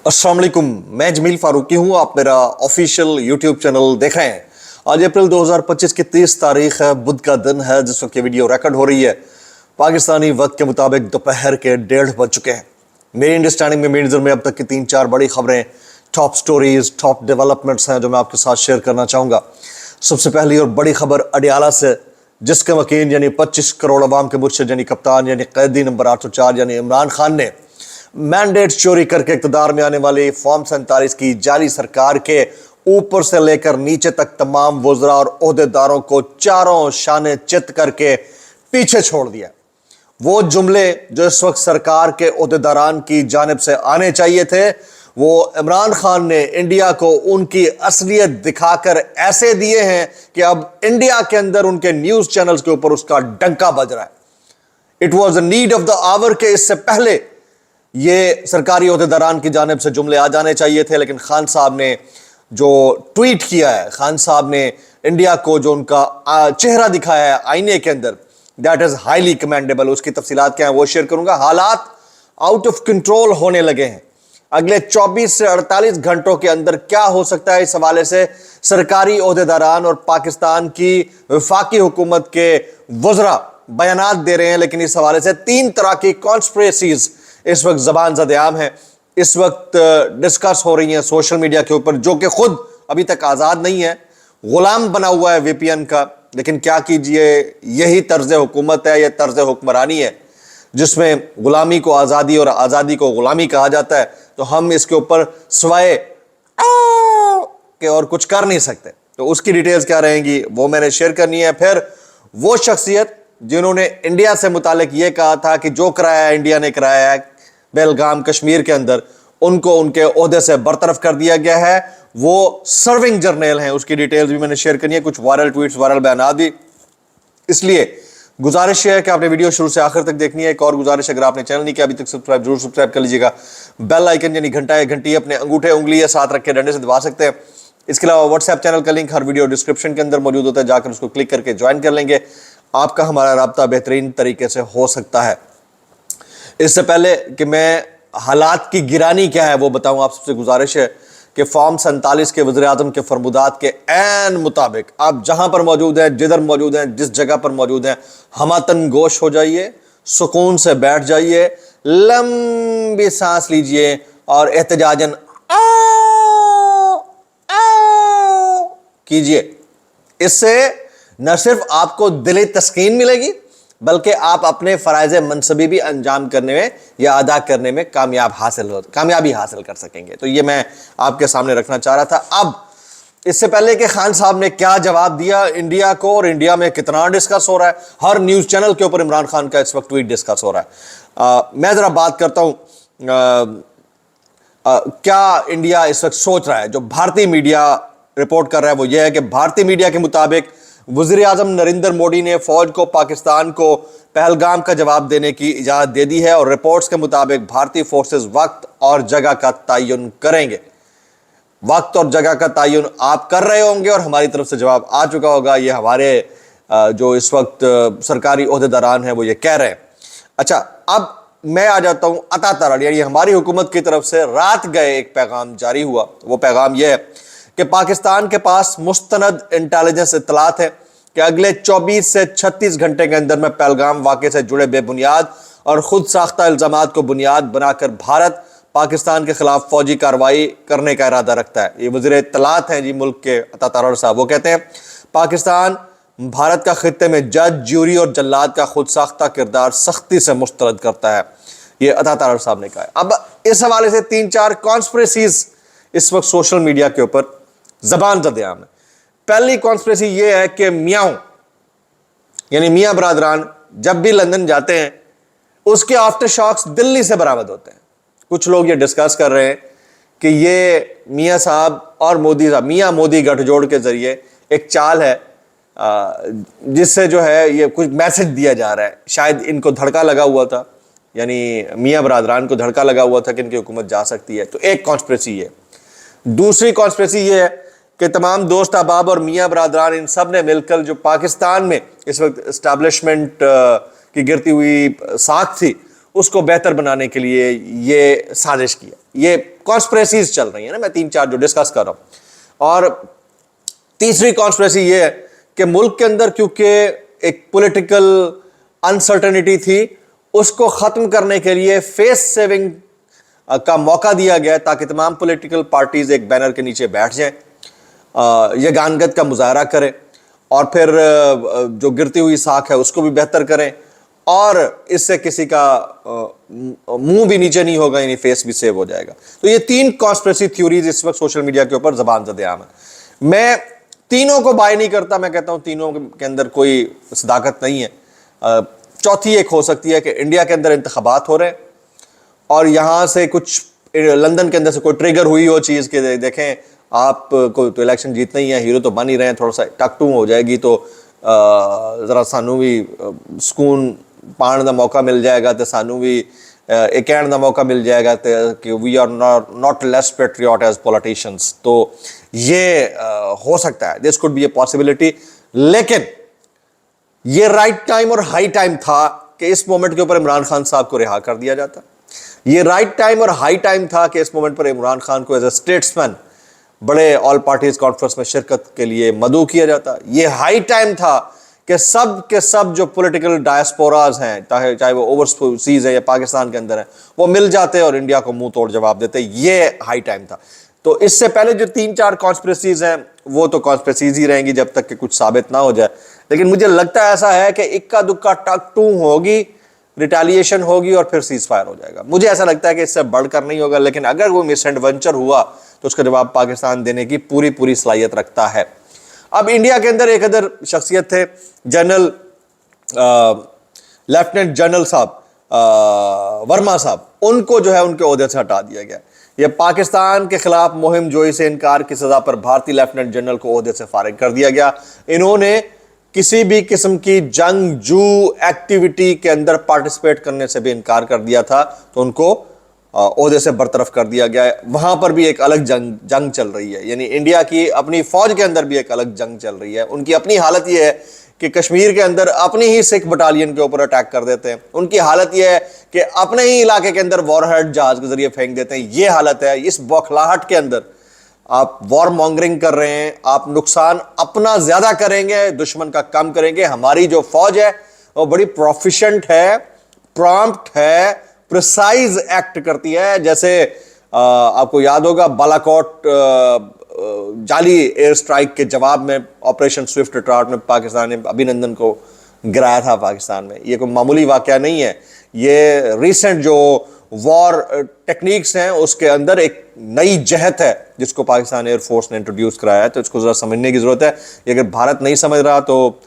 अस्सलाम वालेकुम, मैं जमील फारूकी हूँ। आप मेरा ऑफिशियल यूट्यूब चैनल देख रहे हैं। आज अप्रैल 2025 की 30 तारीख है, बुध का दिन है जिस वक्त ये वीडियो रिकॉर्ड हो रही है। पाकिस्तानी वक्त के मुताबिक दोपहर के 1:30 बज चुके हैं। मेरी अंडरस्टैंडिंग में मेरी नज़र में अब तक की 3-4 बड़ी खबरें, टॉप स्टोरीज, टॉप डेवलपमेंट्स हैं जो मैं आपके साथ शेयर करना चाहूँगा। सबसे पहली और बड़ी खबर अडियाला से, जिसके मकीन यानी 25 करोड़ अवाम के मुर्शिद यानी कप्तान यानी कैदी नंबर 804 यानी इमरान खान ने मैंडेट चोरी करके इक़्तिदार में आने वाली फॉर्म 47 की जाली सरकार के ऊपर से लेकर नीचे तक तमाम वज़रा और ओहदेदारों को चारों शाने चित करके पीछे छोड़ दिया। वो जुमले जो इस वक्त सरकार के ओहदेदारान की जानिब से आने चाहिए थे, वो इमरान खान ने इंडिया को उनकी असलियत दिखाकर ऐसे दिए हैं कि अब इंडिया के अंदर उनके न्यूज़ चैनल्स के ऊपर उसका डंका बज रहा है। It was a need of the hour के इससे पहले ये सरकारी ओहदेदारान की जानिब से जुमले आ जाने चाहिए थे, लेकिन खान साहब ने जो ट्वीट किया है, खान साहब ने इंडिया को जो उनका चेहरा दिखाया है आईने के अंदर, दैट इज हाईली कमेंडेबल। उसकी तफसीलात क्या है वो शेयर करूंगा। हालात आउट ऑफ कंट्रोल होने लगे हैं। अगले 24 से 48 घंटों के अंदर क्या हो सकता है, इस हवाले से सरकारी ओहदेदारान और पाकिस्तान की वफाकी हुकूमत के वज़रा बयानात दे रहे हैं। लेकिन इस हवाले से 3 तरह की कॉन्स्पिरेसीज इस वक्त ज़बान ज़द-ए-आम है, इस वक्त डिस्कस हो रही हैं सोशल मीडिया के ऊपर, जो कि खुद अभी तक आज़ाद नहीं है, ग़ुलाम बना हुआ है VPN का। लेकिन क्या कीजिए, यही तर्ज़ हुकूमत है, यह तर्ज़ हुक्मरानी है जिसमें ग़ुलामी को आज़ादी और आज़ादी को ग़ुलामी कहा जाता है। तो हम इसके ऊपर सवाए के और कुछ कर नहीं सकते। तो उसकी डिटेल्स क्या रहेंगी वो मैंने शेयर करनी है। फिर वो शख्सियत जिन्होंने इंडिया से मुतालिक ये कहा था कि जो कराया इंडिया ने कराया है बेलगाम कश्मीर के अंदर, उनको उनके ओहदे से बरतरफ कर दिया गया है। वो सर्विंग जर्नल हैं, उसकी डिटेल्स भी मैंने शेयर करनी है, कुछ वायरल ट्वीट्स, वायरल बयान भी। इसलिए गुजारिश है कि आपने वीडियो शुरू से आखिर तक देखनी है। एक और गुजारिश, अगर आपने चैनल नहीं किया अभी तक सब्सक्राइब जरूर सब्सक्राइब कर लीजिएगा। बेल आइकन यानी घंटी अपने अंगूठे उंगली या साथ रख के डंडे से दबा सकते हैं। इसके अलावा व्हाट्सएप चैनल का लिंक हर वीडियो डिस्क्रिप्शन के अंदर मौजूद होता है, जाकर उसको क्लिक करके ज्वाइन कर लेंगे। आपका हमारा राब्ता बेहतरीन तरीके से हो सकता है। इससे पहले कि मैं हालात की गिरानी क्या है वो बताऊं, आप सबसे गुजारिश है कि फॉर्म 47 के वज़ीर-ए-आज़म के फरमुदात के ऐन मुताबिक आप जहां पर मौजूद हैं, जिधर मौजूद हैं, जिस जगह पर मौजूद हैं, हमतन गोश हो जाइए, सुकून से बैठ जाइए, लंबी सांस लीजिए और एहतजाजन कीजिए। इससे न सिर्फ आपको दिली तस्कीन मिलेगी, बल्कि आप अपने फ़राइज़ मनसबी भी अंजाम करने में या अदा करने में कामयाबी हासिल कर सकेंगे। तो ये मैं आपके सामने रखना चाह रहा था। अब इससे पहले कि खान साहब ने क्या जवाब दिया इंडिया को और इंडिया में कितना डिस्कस हो रहा है, हर न्यूज़ चैनल के ऊपर इमरान खान का इस वक्त ट्वीट डिस्कस हो रहा है। मैं ज़रा बात करता हूँ क्या इंडिया इस वक्त सोच रहा है। जो भारतीय मीडिया रिपोर्ट कर रहा है वो ये है कि भारतीय मीडिया के मुताबिक वज़ीर-ए-आज़म नरेंद्र मोदी ने फौज को पाकिस्तान को पहलगाम का जवाब देने की इजाज़त दे दी है और रिपोर्ट्स के मुताबिक भारतीय फोर्सेस वक्त और जगह का तयन करेंगे। वक्त और जगह का तयन आप कर रहे होंगे और हमारी तरफ से जवाब आ चुका होगा। ये हमारे जो इस वक्त सरकारी ओहदेदारान हैं वो ये कह रहे हैं। अच्छा, अब मैं आ जाता हूँ अता तरल, यानी हमारी हुकूमत की तरफ से रात गए एक पैगाम जारी हुआ। वो पैगाम यह है कि पाकिस्तान के पास मुस्तनद इंटेलिजेंस इत्तलात है कि अगले 24 से 36 घंटे के अंदर में पहलगाम वाक़े से जुड़े बेबुनियाद और खुद साख्ता इल्ज़ामात को बुनियाद बनाकर भारत पाकिस्तान के खिलाफ फौजी कार्रवाई करने का इरादा रखता है। ये वज़ीर इत्तलात हैं जी मुल्क के अता तरल साहब। वो कहते हैं पाकिस्तान भारत का खित्ते में जज, ज्यूरी और जल्लाद का खुद साख्ता किरदार सख्ती से मुस्तरद करता है। ये अता तरल साहब ने कहा है। अब इस हवाले से 3-4 कॉन्स्पिरेसीज इस वक्त सोशल मीडिया के ऊपर ज़बान ज़द-ए-आम है। पहली कॉन्स्पिरेसी ये है कि मियाँ यानी मियाँ बरादरान जब भी लंदन जाते हैं उसके आफ्टर शॉक्स दिल्ली से बरामद होते हैं। कुछ लोग ये डिस्कस कर रहे हैं कि ये मियाँ साहब और मोदी साहब, मियाँ मोदी गठजोड़ के ज़रिए एक चाल है जिससे जो है ये कुछ मैसेज दिया जा रहा है। शायद इनको धड़का लगा हुआ था, यानी मियाँ बरादरान को धड़का लगा हुआ था कि इनकी हुकूमत जा सकती है। तो एक कॉन्स्पिरेसी है। दूसरी कॉन्स्पिरेसी ये है कि तमाम दोस्त अहबाब और मियाँ बरादरान इन सब ने मिलकर जो पाकिस्तान में इस वक्त इस्टेब्लिशमेंट की गिरती हुई साख थी उसको बेहतर बनाने के लिए ये साजिश की है। ये कॉन्स्पिरेसीज चल रही है ना, मैं 3-4 जो डिस्कस कर रहा हूं। और तीसरी कॉन्स्पिरेसी ये है कि मुल्क के अंदर क्योंकि एक पॉलिटिकल अनसर्टेनिटी थी, उसको खत्म करने के लिए फेस सेविंग का मौका दिया गया ताकि तमाम पॉलिटिकल पार्टीज एक बैनर के नीचे बैठ जाएं, यगानगत का मुजाहरा करें और फिर जो गिरती हुई साख है उसको भी बेहतर करें, और इससे किसी का मुंह भी नीचे नहीं होगा, यानी फेस भी सेव हो जाएगा। तो ये 3 कॉन्स्पिरेसी थ्योरीज इस वक्त सोशल मीडिया के ऊपर ज़बान ज़द-ए-आम है। मैं तीनों को बाय नहीं करता, मैं कहता हूं तीनों के अंदर कोई सदाकत नहीं है। चौथी एक हो सकती है कि इंडिया के अंदर इंतखाबात हो रहे हैं और यहां से कुछ लंदन के अंदर से कोई ट्रिगर हुई हो चीज़ के, देखें आप को तो इलेक्शन जीतना ही है, हीरो तो बन ही रहे हैं, थोड़ा सा टक-टू हो जाएगी तो ज़रा सानू भी सुकून पाण का मौका मिल जाएगा, तो सानू भी एक कहने का मौका मिल जाएगा कि we are not less patriot as politicians. तो ये हो सकता है, this could be a possibility. लेकिन ये राइट टाइम और हाई टाइम था कि इस मोमेंट के ऊपर इमरान खान साहब को रिहा कर दिया जाता। ये राइट टाइम और हाई टाइम था कि इस मोमेंट पर इमरान खान को एज ए स्टेट्समैन बड़े ऑल पार्टीज कॉन्फ्रेंस में शिरकत के लिए मदऊ किया जाता। ये हाई टाइम था कि सब के सब जो पॉलिटिकल डायस्पोराज हैं, चाहे वो ओवरसीज है या पाकिस्तान के अंदर है, वो मिल जाते और इंडिया को मुंह तोड़ जवाब देते। ये हाई टाइम था। तो इससे पहले जो 3-4 कॉन्स्पिरेसीज हैं वो तो कॉन्स्पिरेसीज ही रहेंगी जब तक कि कुछ साबित ना हो जाए। लेकिन मुझे लगता है ऐसा है कि इक्का दुक्का टक-टू होगी, रिटेलिएशन होगी और फिर सीज फायर हो जाएगा। मुझे ऐसा लगता है कि इससे बढ़कर नहीं होगा, लेकिन अगर वो मिस एडवेंचर हुआ तो उसका जवाब पाकिस्तान देने की पूरी पूरी सलाहियत रखता है। अब इंडिया के अंदर एक अदर शख्सियत थे, जनरल लेफ्टिनेंट जनरल साहब वर्मा साहब, उनको जो है उनके ओहदे से हटा दिया गया। ये पाकिस्तान के खिलाफ मुहिम जोई से इनकार की सजा पर भारतीय लेफ्टिनेंट जनरल को ओहदे से फारिग कर दिया गया। इन्होंने किसी भी किस्म की जंगजू एक्टिविटी के अंदर पार्टिसिपेट करने से भी इनकार कर दिया था, तो उनको ओहदे से बरतरफ कर दिया गया है। वहां पर भी एक अलग जंग चल रही है, यानी इंडिया की अपनी फौज के अंदर भी एक अलग जंग चल रही है। उनकी अपनी हालत यह है कि कश्मीर के अंदर अपनी ही सिख बटालियन के ऊपर अटैक कर देते हैं। उनकी हालत यह है कि अपने ही इलाके के अंदर वॉरहेड जहाज के जरिए फेंक देते हैं। ये हालत है। इस बौखलाहट के अंदर आप वॉर मॉन्गरिंग कर रहे हैं, आप नुकसान अपना ज्यादा करेंगे, दुश्मन का कम करेंगे। हमारी जो फौज है वो बड़ी प्रोफिशेंट है, प्रॉम्प्ट है, प्रिसाइज एक्ट करती है। जैसे आपको याद होगा बालाकोट जाली एयर स्ट्राइक के जवाब में ऑपरेशन स्विफ्ट ट्राउट में पाकिस्तान ने अभिनंदन को गिराया था पाकिस्तान में। ये कोई मामूली वाकया नहीं है। ये रिसेंट जो वॉर टेक्निक्स हैं उसके अंदर एक नई जहत है जिसको पाकिस्तान एयर फोर्स ने इंट्रोड्यूस कराया है, तो इसको जरा समझने की जरूरत है। ये अगर भारत नहीं समझ रहा तो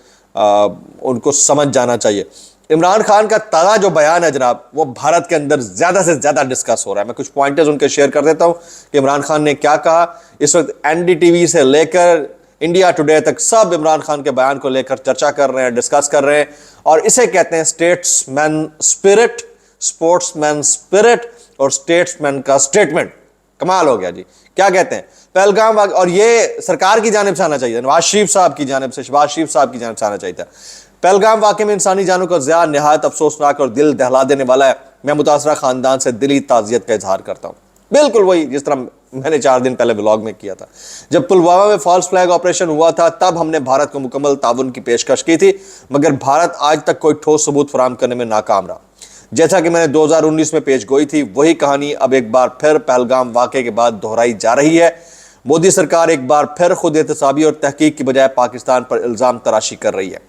उनको समझ जाना चाहिए। इमरान खान का ताज़ा जो बयान है जनाब, वो भारत के अंदर ज्यादा से ज्यादा डिस्कस हो रहा है। मैं कुछ पॉइंटर्स उनके शेयर कर देता हूं कि इमरान खान ने क्या कहा। इस वक्त एनडीटीवी से लेकर इंडिया टुडे तक सब इमरान खान के बयान को लेकर चर्चा कर रहे हैं, डिस्कस कर रहे हैं, और इसे कहते हैं स्टेट्समैन स्पिरिट, स्पोर्ट्समैन स्पिरिट और स्टेट्समैन का स्टेटमेंट। कमाल हो गया जी। क्या कहते हैं पहलगाम, और ये सरकार की जानिब से आना चाहिए, नवाज शरीफ साहब की जानिब से, शहबाज शरीफ साहब की जानिब से आना चाहिए था। पहलगाम वाकई में इंसानी जानों का ज़िया निहायत अफसोसनाक और दिल दहला देने वाला है। मैं मुतासरा खानदान से दिली ताज़ियत का इजहार करता हूँ। बिल्कुल वही जिस तरह मैंने 4 दिन पहले व्लॉग में किया था। जब पुलवामा में फॉल्स फ्लैग ऑपरेशन हुआ था तब हमने भारत को मुकम्मल ताउन की पेशकश की थी, मगर भारत आज तक कोई ठोस सबूत फराहम करने में नाकाम रहा। जैसा कि मैंने 2019 में पेश गोई थी, वही कहानी अब एक बार फिर पहलगाम वाक़े के बाद दोहराई जा रही है। मोदी सरकार एक बार फिर खुद एहतसाबी और तहकीक की बजाय पाकिस्तान पर इल्ज़ाम तराशी कर रही है।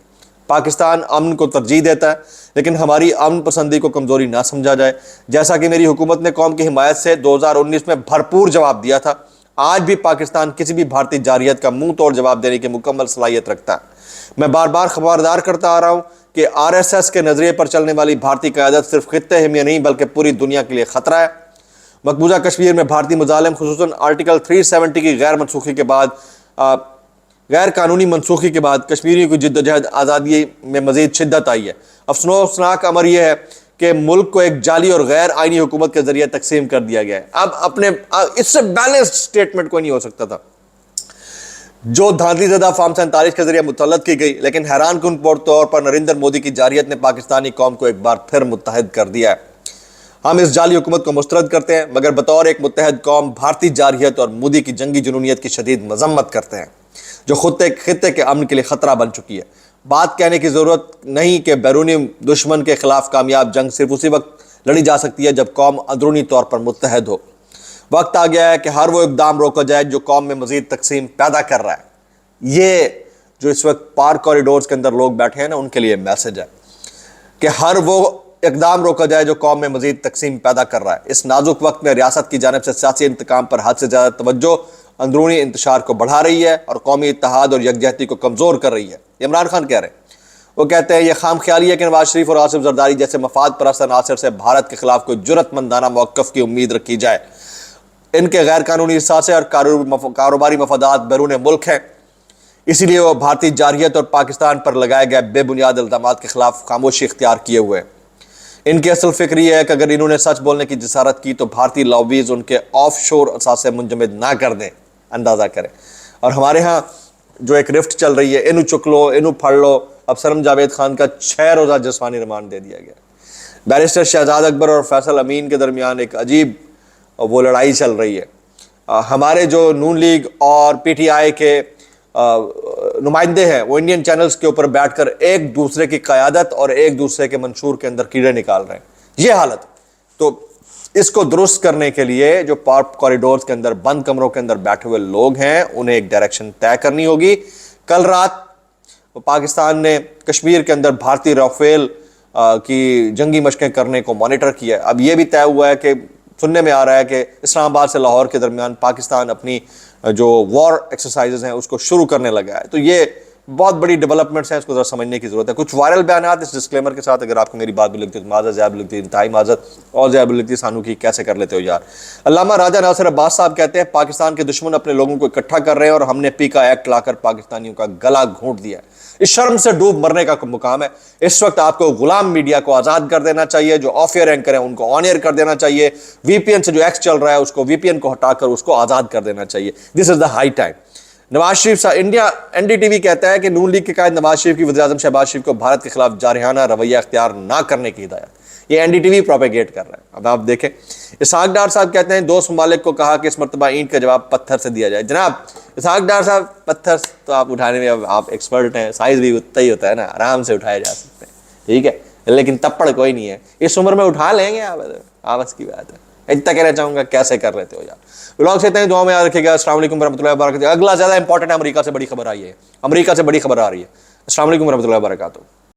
पाकिस्तान अमन को तरजीह देता है, लेकिन हमारी अमन पसंदी को कमज़ोरी ना समझा जाए। जैसा कि मेरी हुकूमत ने कौम की हिमायत से 2019 में भरपूर जवाब दिया था, आज भी पाकिस्तान किसी भी भारतीय जारियत का मुंह तोड़ जवाब देने की मुकम्मल सलाहियत रखता है। मैं बार बार खबरदार करता आ रहा हूँ कि RSS के नज़रिए पर चलने वाली भारतीय क़यादत सिर्फ खित्ते ही में नहीं बल्कि पूरी दुनिया के लिए ख़तरा है। मकबूजा कश्मीर में भारतीय मुजालिम खुसूसन आर्टिकल 370 की गैर मनसूखी के बाद गैर कानूनी मनसूखी के बाद कश्मीरियों की जिद्दोजहद आज़ादी में मज़ीद शिद्दत आई है। अफसोसनाक अमर यह है कि मुल्क को एक जाली और गैर आइनी हुकूमत के जरिए तकसीम कर दिया गया है। अब इससे बैलेंस्ड स्टेटमेंट कोई नहीं हो सकता था। जो धांधली ज़दा फार्म 47 के जरिए मुतल्लत की गई, लेकिन हैरान कुन तौर पर नरेंद्र मोदी की जारियत ने पाकिस्तानी कौम को एक बार फिर मुत्तहद कर दिया है। ہم اس جعلی حکومت کو مسترد کرتے ہیں، مگر بطور ایک متحد قوم بھارتی جارحیت اور مودی کی جنگی جنونیت کی شدید مذمت کرتے ہیں، جو خطے کے امن کے لیے خطرہ بن چکی ہے۔ بات کہنے کی ضرورت نہیں کہ بیرونی دشمن کے خلاف کامیاب جنگ صرف اسی وقت لڑی جا سکتی ہے جب قوم اندرونی طور پر متحد ہو۔ وقت آ گیا ہے کہ ہر وہ اقدام روکا جائے جو قوم میں مزید تقسیم پیدا کر رہا ہے۔ یہ جو اس وقت پارک کوریڈورز کے اندر لوگ بیٹھے ہیں نا، ان کے لیے میسج ہے کہ ہر وہ اقدام روکا جائے جو قوم میں مزید تقسیم پیدا کر رہا ہے۔ اس نازک وقت میں ریاست کی جانب سے سیاسی انتقام پر حد سے زیادہ توجہ اندرونی انتشار کو بڑھا رہی ہے اور قومی اتحاد اور یکجہتی کو کمزور کر رہی ہے۔ عمران خان کہہ رہے ہیں، وہ کہتے ہیں یہ خام خیالی ہے کہ نواز شریف اور آصف زرداری جیسے مفاد پرست عناصر سے بھارت کے خلاف کوئی جرأت مندانہ موقف کی امید رکھی جائے۔ ان کے غیر قانونی اثاثے اور کاروباری مفادات بیرون ملک ہیں، اسی لیے وہ بھارتی جارحیت اور پاکستان پر لگائے گئے بے بنیاد الزامات کے خلاف خاموشی اختیار کیے ہوئے۔ ان کی اصل فکر یہ ہے کہ اگر انہوں نے سچ بولنے کی جسارت کی تو بھارتی لابیز ان کے آف شور اثاثے منجمد نہ کر دیں۔ اندازہ کریں۔ اور ہمارے ہاں جو ایک رفٹ چل رہی ہے، انہوں چک لو، انہوں پھڑ لو، اب سرم جاوید خان کا 6 روزہ جسمانی ریمانڈ دے دیا گیا۔ بیرسٹر شہزاد اکبر اور فیصل امین کے درمیان ایک عجیب وہ لڑائی چل رہی ہے۔ ہمارے جو نون لیگ اور پی ٹی آئی کے نمائندے ہیں، وہ انڈین چینلز کے اوپر بیٹھ کر ایک دوسرے کی قیادت اور ایک دوسرے کے منشور کے اندر کیڑے نکال رہے ہیں۔ یہ حالت تو اس کو درست کرنے کے لیے جو پارک کوریڈورز کے اندر بند کمروں کے اندر بیٹھے ہوئے لوگ ہیں، انہیں ایک ڈائریکشن طے کرنی ہوگی۔ کل رات پاکستان نے کشمیر کے اندر بھارتی رافیل کی جنگی مشقیں کرنے کو مانیٹر کیا ہے۔ اب یہ بھی طے ہوا ہے کہ سننے میں آ رہا ہے کہ اسلام آباد سے لاہور کے درمیان پاکستان اپنی جو وار ایکسرسائزز ہیں اس کو شروع کرنے لگا ہے۔ تو یہ بہت بڑی ڈیولپمنٹس ہیں، اس کو ذرا سمجھنے کی ضرورت ہے۔ کچھ وائرل بیانات اس ڈسکلیمر کے ساتھ، اگر آپ کو میری بات بھی لگتی ہے تو معذرت، زیادہ بھی لگتی ہے انتہائی معذرت، اور زیادہ بھی لگتی ہے سانو کی کیسے کر لیتے ہو یار۔ علامہ راجہ ناصر عباس صاحب کہتے ہیں پاکستان کے دشمن اپنے لوگوں کو اکٹھا کر رہے ہیں اور ہم نے پی کا ایکٹ لا کر پاکستانیوں کا گلا گھونٹ دیا ہے۔ اس شرم سے ڈوب مرنے کا مقام ہے۔ اس وقت آپ کو غلام میڈیا کو آزاد کر دینا چاہیے، جو آف ایئر اینکر ہیں ان کو آن ایئر کر دینا چاہیے، وی پی این سے جو ایکس چل رہا ہے اس کو وی پی این کو ہٹا کر اس کو آزاد کر دینا چاہیے۔ This is the high time. Nawaz Sharif India N D T V کہتا ہے کہ نون لیگ کے قائد نواز شریف کی وزیر اعظم شہباز شریف کو بھارت کے خلاف جارحانہ رویہ اختیار نہ کرنے کی ہدایت، یہ N D T V propagate کر رہا ہے۔ اب آپ دیکھیں، اسحاق ڈار صاحب کہتے ہیں دوست ممالک کو کہا کہ اس مرتبہ اینٹ کا جواب پتھر سے دیا جائے۔ جناب اسحاق ڈار صاحب، پتھر تو آپ اٹھانے میں اب آپ ایکسپرٹ ہیں، سائز بھی اتنا ہی ہوتا ہے نا، آرام سے اٹھائے جا سکتے ہیں، ٹھیک ہے، لیکن تپڑ کوئی نہیں ہے۔ اس عمر میں اٹھا لیں گے آپ، آواز کی بات ہے۔ اتنا کہنا چاہوں گا کیسے کر لیتے ہو یار۔ بلاگ سے اتنا ہی، دعا میں یاد رکھیے گا۔ السلام علیکم ورحمۃ اللہ وبرکاتہ۔ اگلا زیادہ امپورٹنٹ ہے، امریکہ سے بڑی خبر آئی ہے، امریکہ سے بڑی خبر آ رہی ہے۔ السلام علیکم ورحمۃ اللہ وبرکاتہ۔